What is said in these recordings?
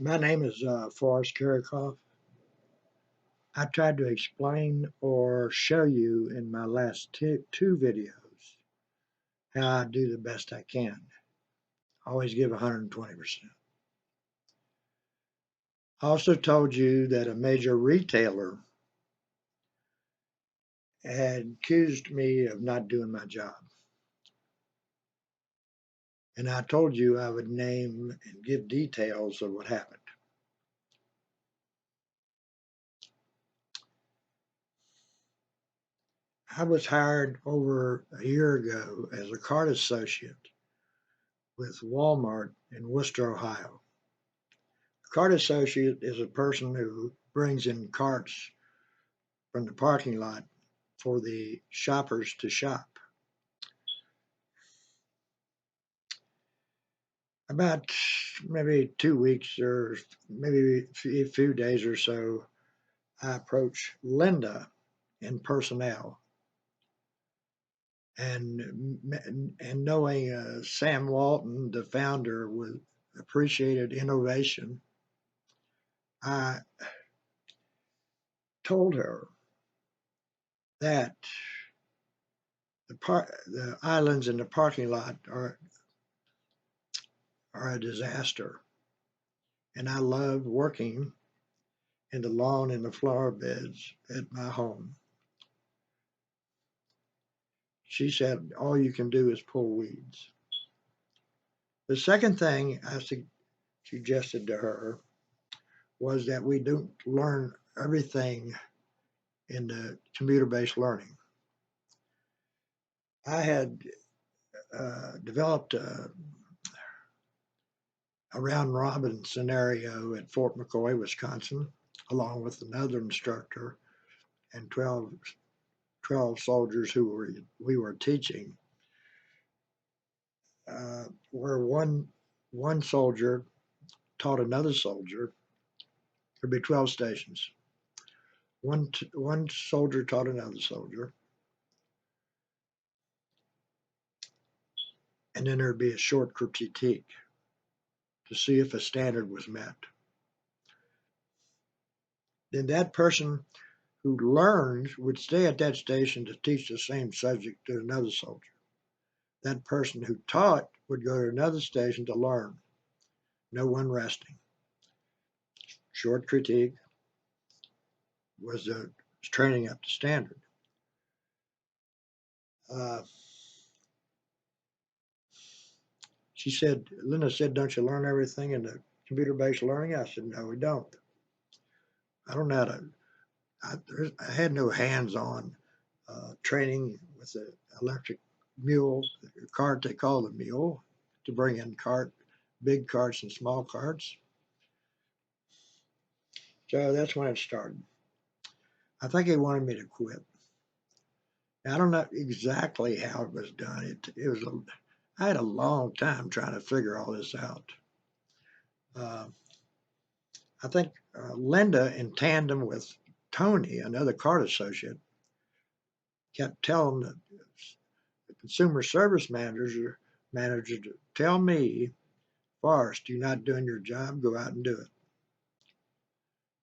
My name is Forrest Kirikoff. I tried to explain or show you in my last two videos how I do the best I can. Always give 120%. I also told you that a major retailer had accused me of not doing my job. And I told you I would name and give details of what happened. I was hired over a year ago as a cart associate with Walmart in Wooster, Ohio. Cart associate is a person who brings in carts from the parking lot for the shoppers to shop. About maybe 2 weeks or maybe a few days or so, I approached Linda in personnel, and knowing Sam Walton, the founder, appreciated innovation, I told her that the islands in the parking lot are a disaster, and I love working in the lawn and the flower beds at my home. She said, all you can do is pull weeds. The second thing I suggested to her was that we don't learn everything in the computer-based learning. I had developed a round robin scenario at Fort McCoy, Wisconsin, along with another instructor and 12 soldiers who we were teaching, where one soldier taught another soldier. There'd be 12 stations. One soldier taught another soldier, and then there'd be a short critique to see if a standard was met. Then that person who learns would stay at that station to teach the same subject to another soldier. That person who taught would go to another station to learn. No one resting. Short critique was training up to standard. Uh, Linda said, don't you learn everything in the computer-based learning? I said, no, we don't. I don't know how to, I had no hands-on training with the electric mule, the cart they call the mule, to bring in big carts and small carts. So that's when it started. I think he wanted me to quit. Now, I don't know exactly how it was done. I had a long time trying to figure all this out. Uh, I think Linda, in tandem with Tony, another cart associate, kept telling the consumer service manager to tell me, Forrest, you're not doing your job, go out and do it.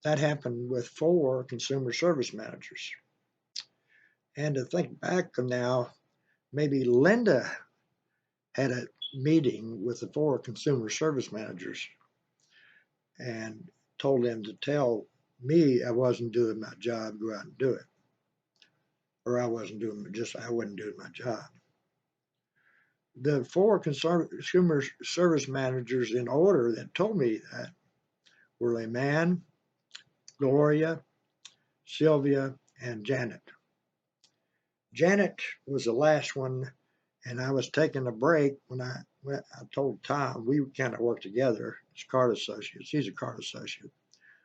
That happened with 4 consumer service managers. And to think back now, maybe Linda had a meeting with the 4 consumer service managers and told them to tell me I wasn't doing my job, go out and do it. Or I wasn't doing my job. The 4 consumer service managers in order that told me that were Leman, Gloria, Sylvia, and Janet. Janet was the last one, and I was taking a break when I told Tom, we kind of work together as cart associates. He's a cart associate.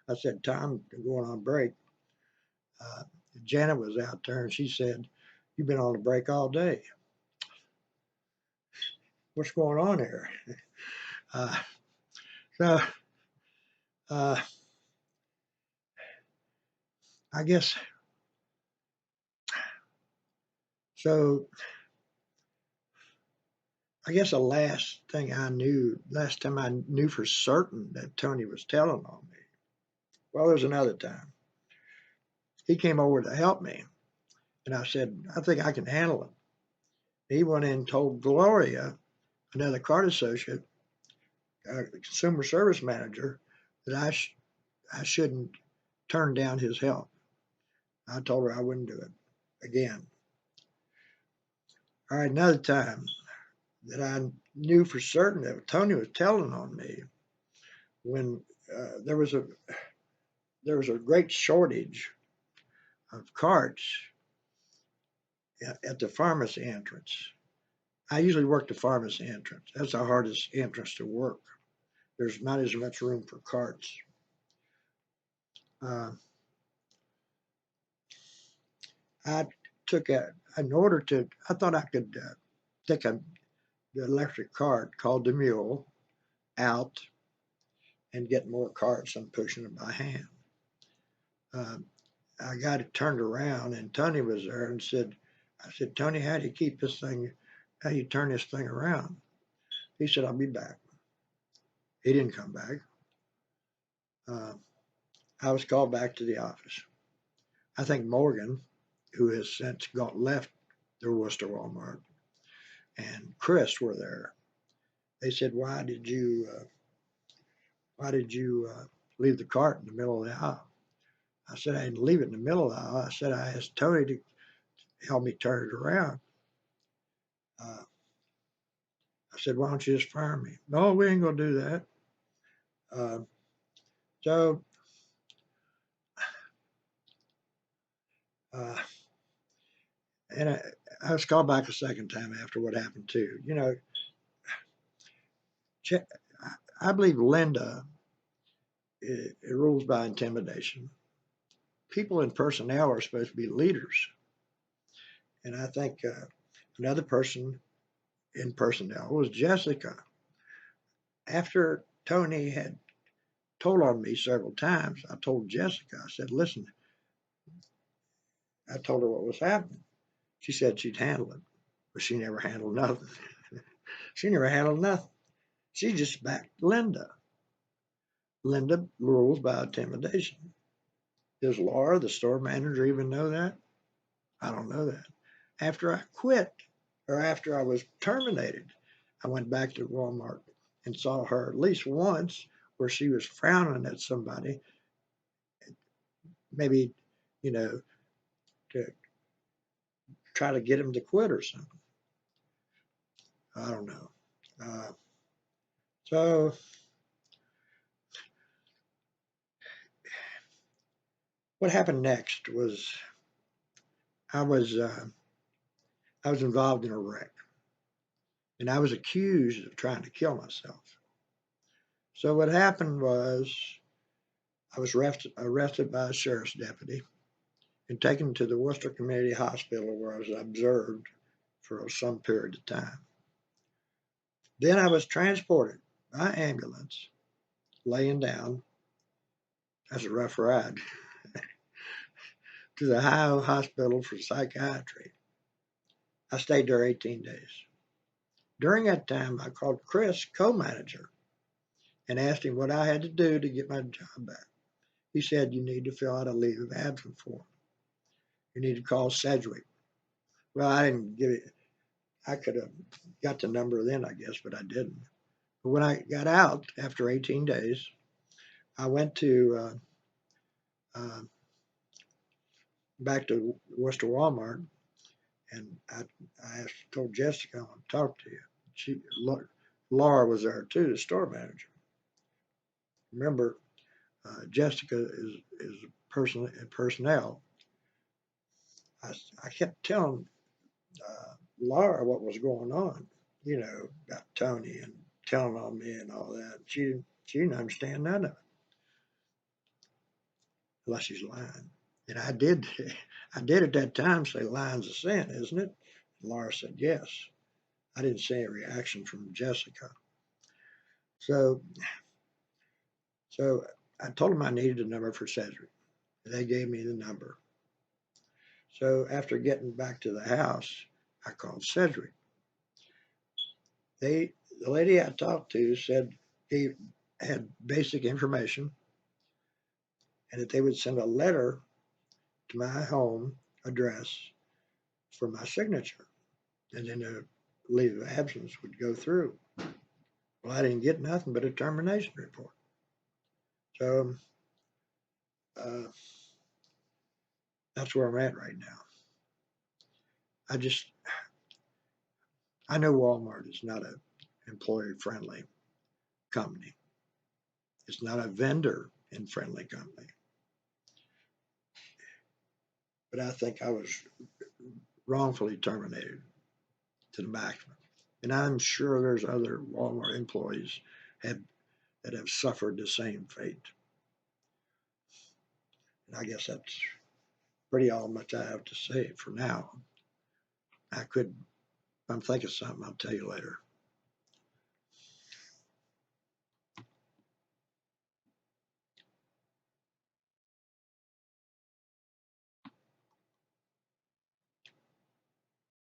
I said, Tom, I'm going on break. Uh, Janet was out there, and she said, you've been on a break all day. What's going on here? Uh, so I guess so. I guess the last time I knew for certain that Tony was telling on me, well, there was another time. He came over to help me, and I said, I think I can handle it. He went in and told Gloria, another card associate, consumer service manager, that I shouldn't turn down his help. I told her I wouldn't do it again. All right, another time that I knew for certain that Tony was telling on me when there was a great shortage of carts at the pharmacy entrance. I usually work the pharmacy entrance. That's the hardest entrance to work. There's not as much room for carts. Uh, I took in order to, I thought I could take the electric cart called the mule out and get more carts than pushing it by hand. I got it turned around and Tony was there and I said, Tony, how do you how do you turn this thing around? He said, I'll be back. He didn't come back. Uh, I was called back to the office. I think Morgan, who has since left the Wooster Walmart, and Chris were there. They said, "Why did you leave the cart in the middle of the aisle?" I said, "I didn't leave it in the middle of the aisle. I said I asked Tony to help me turn it around." Uh, I said, "Why don't you just fire me?" No, we ain't gonna do that. Uh, so uh, and I was called back a second time after what happened too. I believe Linda, it rules by intimidation. People in personnel are supposed to be leaders, and I think another person in personnel was Jessica. After Tony had told on me several times, I told Jessica, I said, "Listen," I told her what was happening. She said she'd handle it, but she never handled nothing. She never handled nothing. She just backed Linda. Linda rules by intimidation. Does Laura, the store manager, even know that? I don't know that. After I quit, or after I was terminated, I went back to Walmart and saw her at least once where she was frowning at somebody, maybe, you know, to try to get him to quit or something. I don't know. Uh, so what happened next was I was uh, I was involved in a wreck, and I was accused of trying to kill myself. So what happened was I was arrested by a sheriff's deputy and taken to the Worcester Community Hospital where I was observed for some period of time. Then I was transported by ambulance, laying down. That's a rough ride to the Ohio Hospital for Psychiatry. I stayed there 18 days. During that time, I called Chris, co-manager, and asked him what I had to do to get my job back. He said, "You need to fill out a leave of absence form. You need to call Sedgwick." Well, I didn't give it. I could have got the number then, I guess, but I didn't. But when I got out after 18 days, I went to uh, back to Worcester Walmart, and told Jessica, "I want to talk to you." Laura was there too, the store manager. Remember, Jessica is a person in personnel. I kept telling Laura what was going on, about Tony and telling on me and all that. She didn't understand none of it, unless she's lying. And I did, I did at that time say lying's a sin, isn't it? And Laura said yes. I didn't see a reaction from Jessica. So, so I told them I needed a number for Cedric. And they gave me the number. So after getting back to the house, I called Cedric. The lady I talked to said he had basic information and that they would send a letter to my home address for my signature, and then a leave of absence would go through. Well, I didn't get nothing but a termination report. So uh, that's where I'm at right now. I just I know Walmart is not a employee friendly company. It's not a vendor in friendly company. But I think I was wrongfully terminated to the maximum. And I'm sure there's other Walmart employees have, that have suffered the same fate. And I guess that's pretty all much I have to say for now. I could, if I'm thinking something, I'll tell you later.